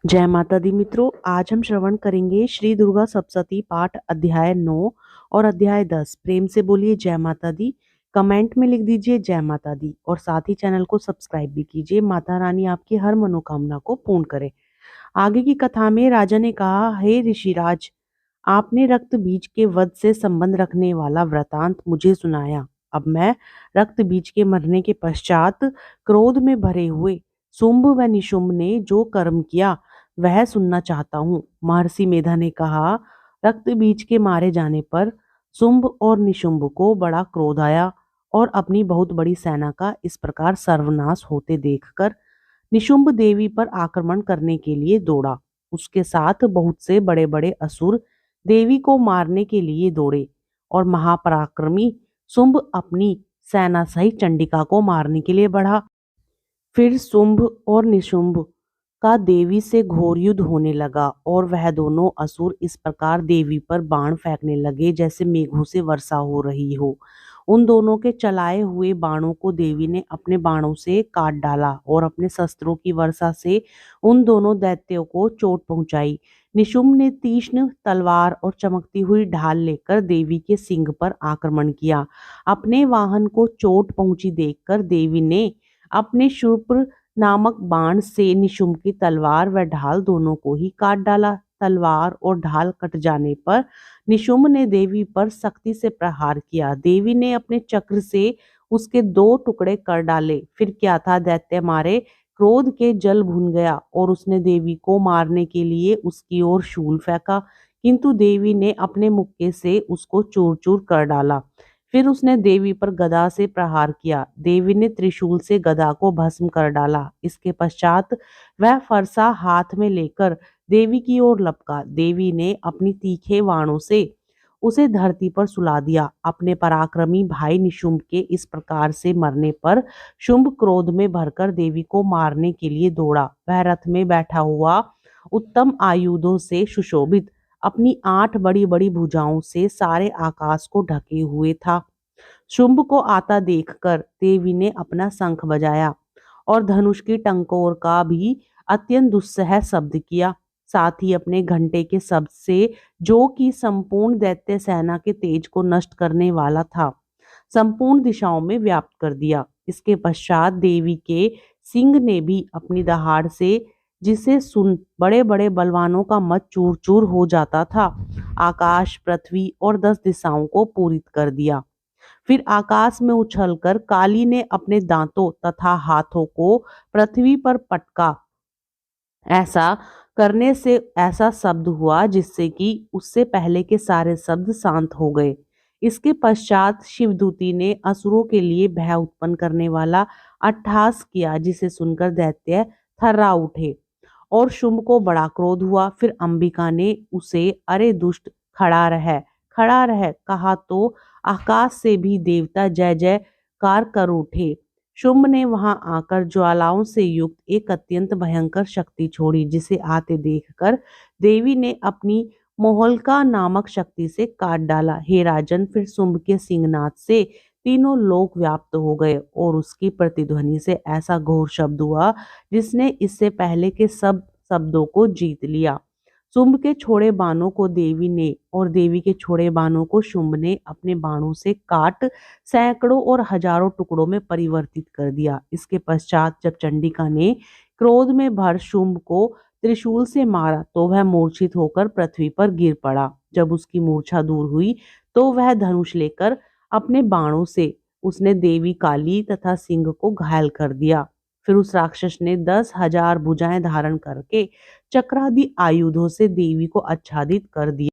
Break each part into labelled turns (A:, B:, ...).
A: जय माता दी मित्रों, आज हम श्रवण करेंगे श्री दुर्गा सप्तशती पाठ अध्याय 9 और अध्याय 10। प्रेम से बोलिए जय माता दी। कमेंट में लिख दीजिए जय माता दी और साथ ही चैनल को सब्सक्राइब भी कीजिए। माता रानी आपकी हर मनोकामना को पूर्ण करे। आगे की कथा में राजा ने कहा, हे ऋषिराज, आपने रक्त बीज के वध से संबंध रखने वाला वृतांत मुझे सुनाया। अब मैं रक्त बीज के मरने के पश्चात क्रोध में भरे हुए शुंभ व निशुंभ ने जो कर्म किया वह सुनना चाहता हूँ। महर्षि मेधा ने कहा, रक्त बीज के मारे जाने पर शुंभ और निशुंभ को बड़ा क्रोध आया और अपनी बहुत बड़ी सेना का इस प्रकार सर्वनाश होते देखकर निशुंभ देवी पर आक्रमण करने के लिए दौड़ा। उसके साथ बहुत से बड़े बड़े असुर देवी को मारने के लिए दौड़े और महापराक्रमी शुंभ अपनी सेना सहित चंडिका को मारने के लिए बढ़ा। फिर शुंभ और निशुंभ का देवी से घोर युद्ध होने लगा और वह दोनों असुर इस प्रकार देवी पर बाण फेंकने लगे जैसे मेघों से वर्षा हो रही हो। उन दोनों के चलाए हुए बाणों को देवी ने अपने बाणों से काट डाला और अपने शस्त्रों की वर्षा से उन दोनों दैत्यों को चोट पहुंचाई। निशुंभ ने तीक्ष्ण तलवार और चमकती हुई ढाल लेकर देवी के सिंग पर आक्रमण किया। अपने वाहन को चोट पहुंची देखकर देवी ने अपने शूर्प नामक बाण से निशुंभ की तलवार व ढाल दोनों को ही काट डाला। तलवार और ढाल कट जाने पर निशुंभ ने देवी पर सख्ती से प्रहार किया। देवी ने अपने चक्र से उसके दो टुकड़े कर डाले। फिर क्या था, दैत्य मारे क्रोध के जल भुन गया और उसने देवी को मारने के लिए उसकी ओर शूल फेंका, किंतु देवी ने अपने मुक्के से उसको चूर चूर कर डाला। फिर उसने देवी पर गदा से प्रहार किया। देवी ने त्रिशूल से गदा को भस्म कर डाला। इसके पश्चात वह फरसा हाथ में लेकर देवी की ओर लपका। देवी ने अपनी तीखे बाणों से उसे धरती पर सुला दिया। अपने पराक्रमी भाई निशुंभ के इस प्रकार से मरने पर शुंभ क्रोध में भरकर देवी को मारने के लिए दौड़ा। वह रथ में बैठा हुआ उत्तम आयुधों से सुशोभित अपनी 8 बड़ी बड़ी भुजाओं से सारे आकाश को ढके हुए था। शुंभ को आता देखकर देवी ने अपना शंख बजाया और धनुष की टंकोर का भी अत्यंत दुस्सह शब्द किया। साथ ही अपने घंटे के शब्द से, जो कि संपूर्ण दैत्य सेना के तेज को नष्ट करने वाला था, संपूर्ण दिशाओं में व्याप्त कर दिया। इसके पश्चात देवी के सिंह ने भी अपनी दहाड़ से, जिसे सुन बड़े बड़े बलवानों का मत चूर चूर हो जाता था, आकाश, पृथ्वी और 10 दिशाओं को पूरित कर दिया। फिर आकाश में उछलकर काली ने अपने दांतों तथा हाथों को पृथ्वी पर पटका। ऐसा करने से ऐसा शब्द हुआ जिससे कि उससे पहले के सारे शब्द शांत हो गए। इसके पश्चात शिवदूती ने असुरों के लिए भय उत्पन्न करने वाला अट्टहास किया, जिसे सुनकर दैत्य थर्रा उठे और शुंभ को बड़ा क्रोध हुआ। फिर अंबिका ने उसे, अरे दुष्ट, खड़ा रह कहा तो आकाश से भी देवता जय जयकार कर उठे। शुंभ ने वहां आकर ज्वालाओं से युक्त एक अत्यंत भयंकर शक्ति छोड़ी, जिसे आते देखकर देवी ने अपनी मोहल्का नामक शक्ति से काट डाला। हे राजन, फिर शुंभ के सिंहनाद से तीनों लोक व्याप्त हो गए और उसकी प्रतिध्वनि से ऐसा घोर शब्द हुआ जिसने इससे पहले के सब शब्दों को जीत लिया। शुंभ के छोड़े बाणों को देवी ने और देवी के छोड़े बाणों को शुंभ ने अपने बाणों से काट सैकड़ों और हजारों टुकड़ों में परिवर्तित कर दिया। इसके पश्चात जब चंडिका ने क्रोध में भर शुंभ को त्रिशूल से मारा तो वह मूर्छित होकर पृथ्वी पर गिर पड़ा। जब उसकी मूर्छा दूर हुई तो वह धनुष लेकर अपने बाणों से उसने देवी, काली तथा सिंह को घायल कर दिया। फिर उस राक्षस ने 10,000 भुजाएं धारण करके चक्रादि आयुधों से देवी को आच्छादित कर दिया।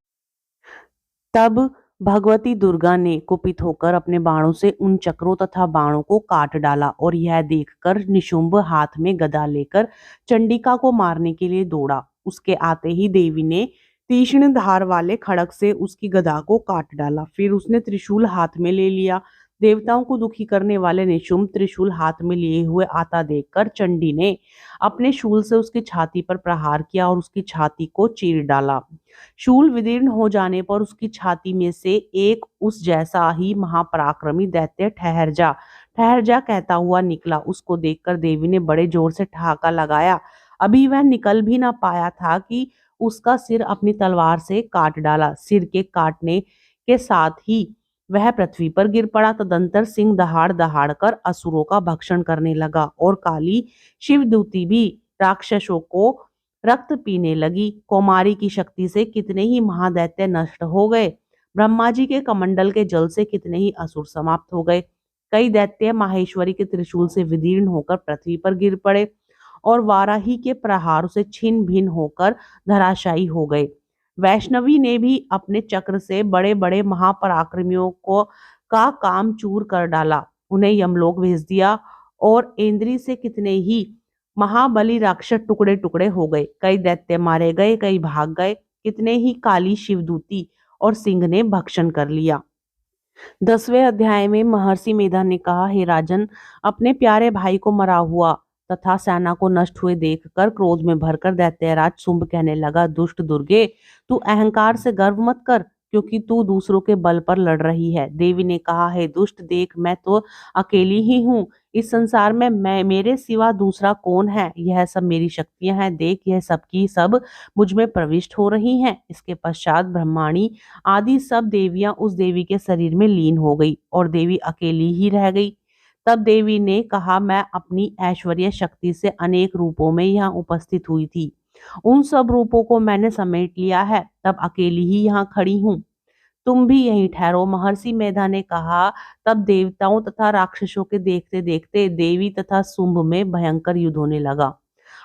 A: तब भगवती दुर्गा ने कुपित होकर अपने बाणों से उन चक्रों तथा बाणों को काट डाला और यह देखकर निशुंभ हाथ में गदा लेकर चंडिका को मारने के लिए दौड़ा। उसके आते ही देवी ने तीक्ष्ण धार वाले खड़ग से उसकी गदा को काट डाला। फिर उसने त्रिशूल हाथ में ले लिया। देवताओं को दुखी करने वाले निशुंभ त्रिशूल हाथ में लिए हुए आता देखकर चंडी ने अपने शूल से उसकी छाती पर प्रहार किया और उसकी छाती को चीर डाला। शूल विदीर्ण हो जाने पर उसकी छाती में से एक उस जैसा ही महापराक्रमी दैत्य ठहर जा कहता हुआ निकला। उसको देखकर देवी ने बड़े जोर से ठहाका लगाया। अभी वह निकल भी ना पाया था कि उसका सिर अपनी तलवार से काट डाला। सिर के काटने के साथ ही वह पृथ्वी पर गिर पड़ा। तदंतर सिंह दहाड़ दहाड़ कर असुरों का भक्षण करने लगा और काली शिवदूती भी राक्षसों को रक्त पीने लगी। कौमारी की शक्ति से कितने ही महादैत्य नष्ट हो गए। ब्रह्मा जी के कमंडल के जल से कितने ही असुर समाप्त हो गए। कई दैत्य माहेश्वरी के त्रिशूल से विदीर्ण होकर पृथ्वी पर गिर पड़े और वाराही के प्रहार से छिन्न भिन्न होकर धराशायी हो गए। वैष्णवी ने भी अपने चक्र से बड़े बड़े महापराक्रमियों को का काम चूर कर डाला, उन्हें यमलोक भेज दिया और इंद्री से कितने ही महाबली राक्षस टुकड़े टुकड़े हो गए। कई दैत्य मारे गए, कई भाग गए, कितने ही काली शिवदूती और सिंह ने भक्षण कर लिया। 10वें अध्याय में महर्षि मेधा ने कहा, हे राजन, अपने प्यारे भाई को मरा हुआ तथा सेना को नष्ट हुए देखकर क्रोध में भरकर दैत्यराज शुंभ कहने लगा, दुष्ट दुर्गे, तू अहंकार से गर्व मत कर, क्योंकि तू दूसरों के बल पर लड़ रही है। देवी ने कहा, हे दुष्ट, देख, मैं तो अकेली ही हूँ। इस संसार में मैं मेरे सिवा दूसरा कौन है? यह सब मेरी शक्तियां हैं। देख, यह सब की सब मुझ में प्रविष्ट हो रही हैं। इसके पश्चात ब्रह्माणी आदि सब देवियां उस देवी के शरीर में लीन हो गई और देवी अकेली ही रह गई। तब देवी ने कहा, मैं अपनी ऐश्वर्य शक्ति से अनेक रूपों में यहाँ उपस्थित हुई थी, उन सब रूपों को मैंने समेट लिया है, तब अकेली ही यहाँ खड़ी हूँ। तुम भी यहीं ठहरो। महर्षि मेधा ने कहा। तब देवताओं तथा राक्षसों के देखते देखते देवी तथा शुंभ में भयंकर युद्ध होने लगा।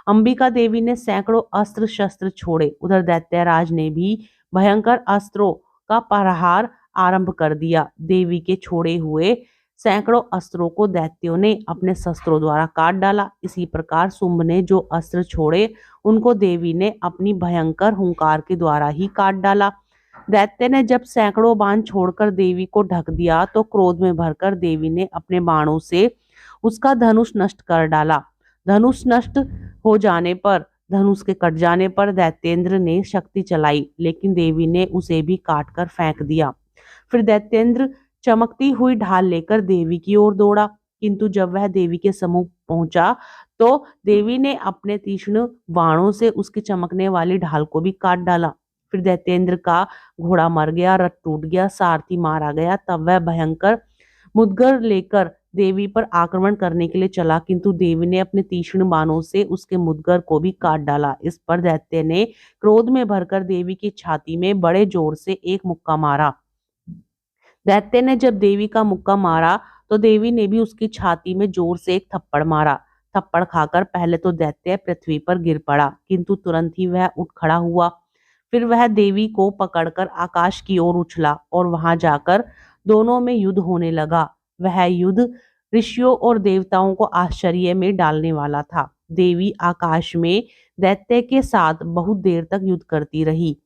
A: अंबिका देवी ने सैकड़ों अस्त्र शस्त्र छोड़े। उधर दैत्यराज ने भी भयंकर अस्त्रों का प्रहार आरंभ कर दिया। देवी के छोड़े हुए सैकड़ों अस्त्रों को दैत्यों ने अपने शस्त्रों द्वारा काट डाला। इसी प्रकार शुंभ ने जो अस्त्र छोड़े उनको देवी ने अपनी भयंकर हुंकार के द्वारा ही काट डाला। दैत्य ने जब सैकड़ों बाण छोड़कर देवी को ढक दिया तो क्रोध में भरकर देवी ने अपने बाणों से उसका धनुष नष्ट कर डाला। धनुष नष्ट हो जाने पर, धनुष के कट जाने पर दैत्येंद्र ने शक्ति चलाई, लेकिन देवी ने उसे भी काट कर फेंक दिया। फिर दैत्येंद्र चमकती हुई ढाल लेकर देवी की ओर दौड़ा, किंतु जब वह देवी के सम्मुख पहुंचा तो देवी ने अपने तीक्ष्ण बाणों से उसकी चमकने वाली ढाल को भी काट डाला। फिर दैत्येंद्र का घोड़ा मर गया, रथ टूट गया, सारथी मारा गया। तब वह भयंकर मुदगर लेकर देवी पर आक्रमण करने के लिए चला, किंतु देवी ने अपने तीक्ष्ण बाणों से उसके मुदगर को भी काट डाला। इस पर दैत्य ने क्रोध में भरकर देवी की छाती में बड़े जोर से एक मुक्का मारा। दैत्य ने जब देवी का मुक्का मारा तो देवी ने भी उसकी छाती में जोर से एक थप्पड़ मारा। थप्पड़ खाकर पहले तो दैत्य पृथ्वी पर गिर पड़ा, किंतु तुरंत ही वह उठ खड़ा हुआ। फिर वह देवी को पकड़कर आकाश की ओर उछला और वहां जाकर दोनों में युद्ध होने लगा। वह युद्ध ऋषियों और देवताओं को आश्चर्य में डालने वाला था। देवी आकाश में दैत्य के साथ बहुत देर तक युद्ध करती रही।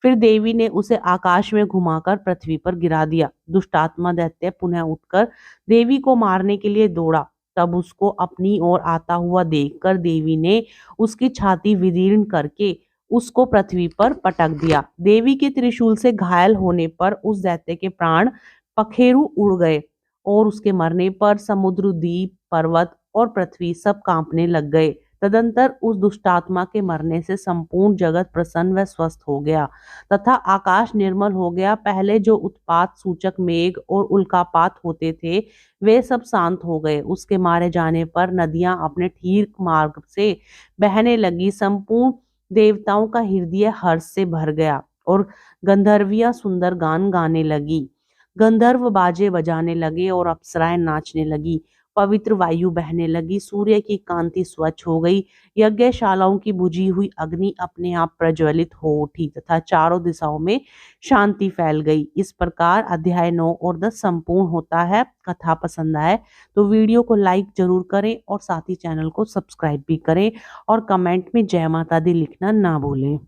A: फिर देवी ने उसे आकाश में घुमाकर पृथ्वी पर गिरा दिया। दुष्टात्मा दैत्य पुनः उठकर देवी को मारने के लिए दौड़ा। तब उसको अपनी ओर आता हुआ देखकर देवी ने उसकी छाती विदीर्ण करके उसको पृथ्वी पर पटक दिया। देवी के त्रिशूल से घायल होने पर उस दैत्य के प्राण पखेरु उड़ गए और उसके मरने पर समुद्र, द्वीप, पर्वत और पृथ्वी सब कांपने लग गए। तदंतर उस दुष्टात्मा के मरने से संपूर्ण जगत प्रसन्न व स्वस्थ हो गया तथा आकाश निर्मल हो गया। पहले जो उत्पात सूचक मेघ और उल्कापात होते थे वे सब शांत हो गए। उसके मारे जाने पर नदियां अपने ठीक मार्ग से बहने लगी। संपूर्ण देवताओं का हृदय हर्ष से भर गया और गंधर्वियां सुंदर गान गाने लगी। गंधर्व बाजे बजाने लगे और अप्सराएं नाचने लगी। पवित्र वायु बहने लगी। सूर्य की कांति स्वच्छ हो गई। यज्ञशालाओं की बुझी हुई अग्नि अपने आप प्रज्वलित हो उठी तथा चारों दिशाओं में शांति फैल गई। इस प्रकार अध्याय 9 और 10 संपूर्ण होता है। कथा पसंद आए तो वीडियो को लाइक जरूर करें और साथ ही चैनल को सब्सक्राइब भी करें और कमेंट में जय माता दी लिखना ना भूलें।